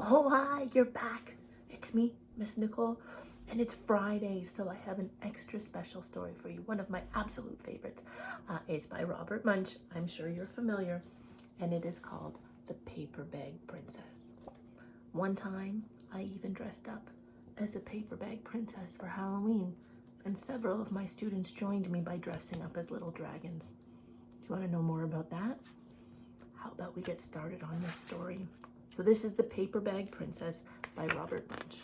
Oh, hi, you're back. It's me, Miss Nicole, and it's Friday, so I have an extra special story for you. One of my absolute favorites. It's by Robert Munsch. I'm sure you're familiar, and it is called The Paper Bag Princess. One time, I even dressed up as a paper bag princess for Halloween, and several of my students joined me by dressing up as little dragons. Do you want to know more about that? How about we get started on this story? So this is The Paper Bag Princess by Robert Munsch.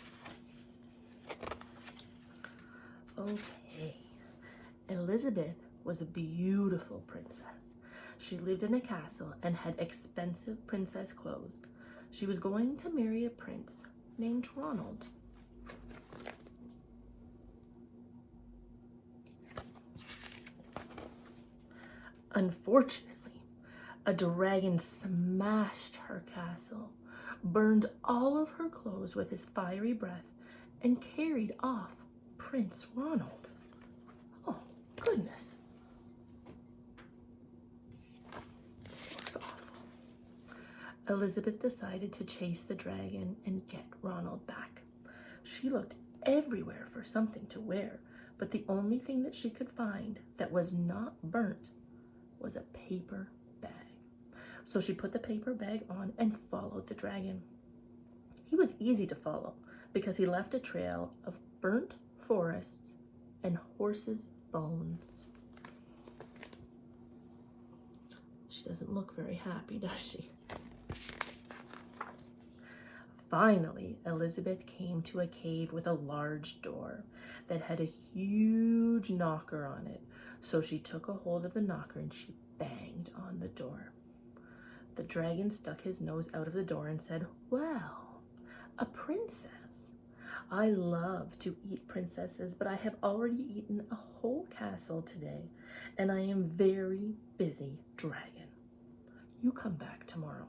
Okay, Elizabeth was a beautiful princess. She lived in a castle and had expensive princess clothes. She was going to marry a prince named Ronald. Unfortunately, a dragon smashed her castle, burned all of her clothes with his fiery breath, and carried off Prince Ronald. Oh, goodness. Looks awful. Elizabeth decided to chase the dragon and get Ronald back. She looked everywhere for something to wear, but the only thing that she could find that was not burnt was a paper bag. So she put the paper bag on and followed the dragon. He was easy to follow because he left a trail of burnt forests and horses' bones. She doesn't look very happy, does she? Finally, Elizabeth came to a cave with a large door that had a huge knocker on it. So she took a hold of the knocker and she banged on the door. The dragon stuck his nose out of the door and said, "Well, a princess. I love to eat princesses, but I have already eaten a whole castle today, and I am very busy, dragon. You come back tomorrow."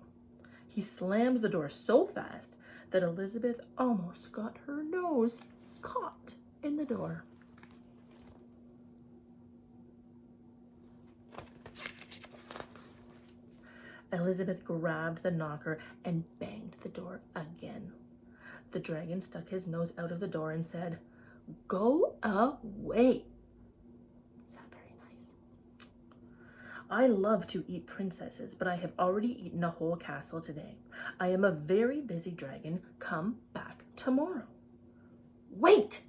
He slammed the door so fast that Elizabeth almost got her nose caught in the door. Elizabeth grabbed the knocker and banged the door again. The dragon stuck his nose out of the door and said, "Go away." Is that very nice? "I love to eat princesses, but I have already eaten a whole castle today. I am a very busy dragon. Come back tomorrow." "Wait!"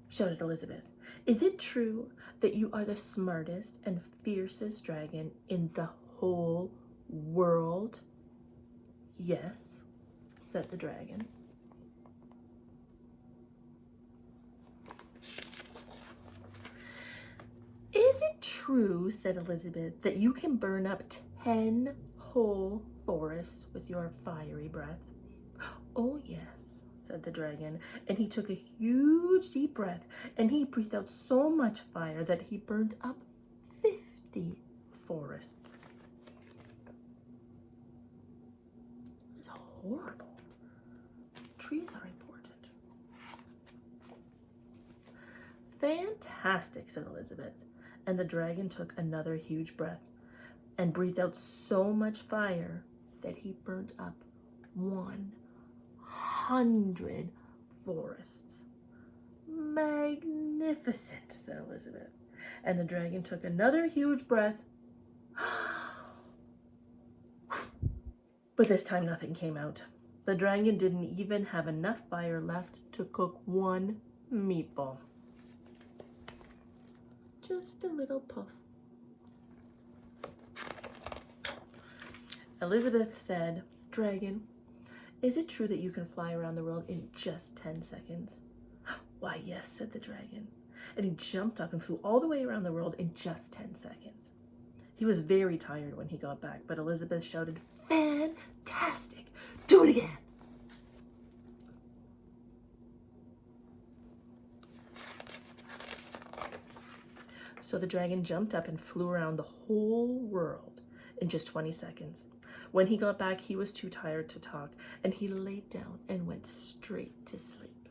shouted Elizabeth. "Is it true that you are the smartest and fiercest dragon in the whole world?" "Yes," said the dragon. "Is it true," said Elizabeth, "that you can burn up 10 whole forests with your fiery breath?" "Oh, yes," said the dragon, and he took a huge deep breath, and he breathed out so much fire that he burned up 50 forests. It's horrible. Trees are important. "Fantastic," said Elizabeth, and the dragon took another huge breath and breathed out so much fire that he burnt up 100 forests. "Magnificent," said Elizabeth, and the dragon took another huge breath, but this time nothing came out. The dragon didn't even have enough fire left to cook one meatball. Just a little puff. Elizabeth said, "Dragon, is it true that you can fly around the world in just 10 seconds? "Why, yes," said the dragon, and he jumped up and flew all the way around the world in just 10 seconds. He was very tired when he got back, but Elizabeth shouted, "Fantastic! Do it again!" So the dragon jumped up and flew around the whole world in just 20 seconds. When he got back, he was too tired to talk, and he laid down and went straight to sleep.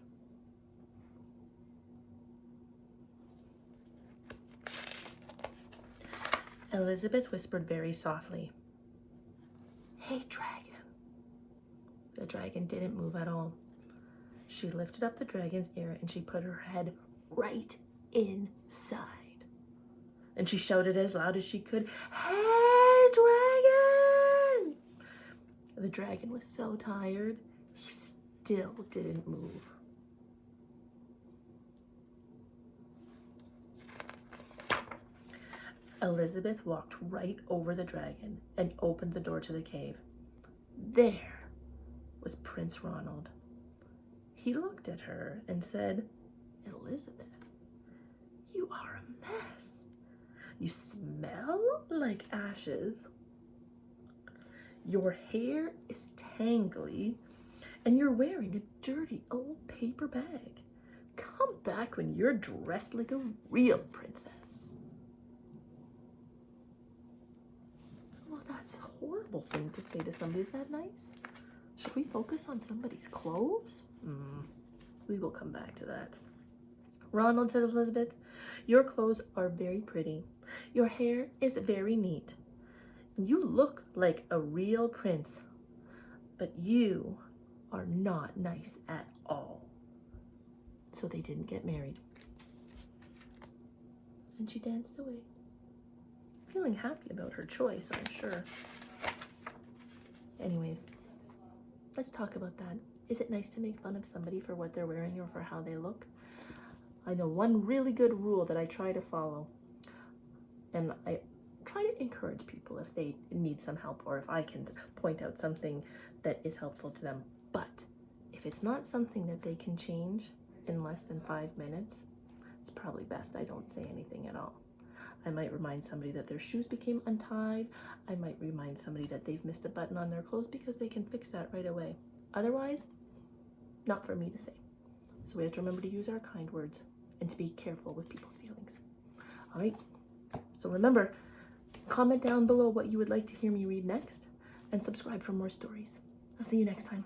Elizabeth whispered very softly, "Hey, dragon, The dragon didn't move at all. She lifted up the dragon's ear and she put her head right inside. And she shouted as loud as she could, "Hey, dragon!" The dragon was so tired, he still didn't move. Elizabeth walked right over the dragon and opened the door to the cave. There was Prince Ronald. He looked at her and said, "Elizabeth, you are a mess. You smell like ashes. Your hair is tangly, and you're wearing a dirty old paper bag. Come back when you're dressed like a real princess." Well, that's a horrible thing to say to somebody. Is that nice? Should we focus on somebody's clothes? We will come back to that. "Ronald," said Elizabeth, "your clothes are very pretty. Your hair is very neat. You look like a real prince, but you are not nice at all." So they didn't get married. And she danced away, feeling happy about her choice, I'm sure. Anyways, let's talk about that. Is it nice to make fun of somebody for what they're wearing or for how they look? I know one really good rule that I try to follow, and I try to encourage people if they need some help or if I can point out something that is helpful to them. But if it's not something that they can change in less than 5 minutes, it's probably best I don't say anything at all. I might remind somebody that their shoes became untied. I might remind somebody that they've missed a button on their clothes because they can fix that right away. Otherwise, not for me to say. So we have to remember to use our kind words and to be careful with people's feelings. All right, so remember, comment down below what you would like to hear me read next and subscribe for more stories. I'll see you next time.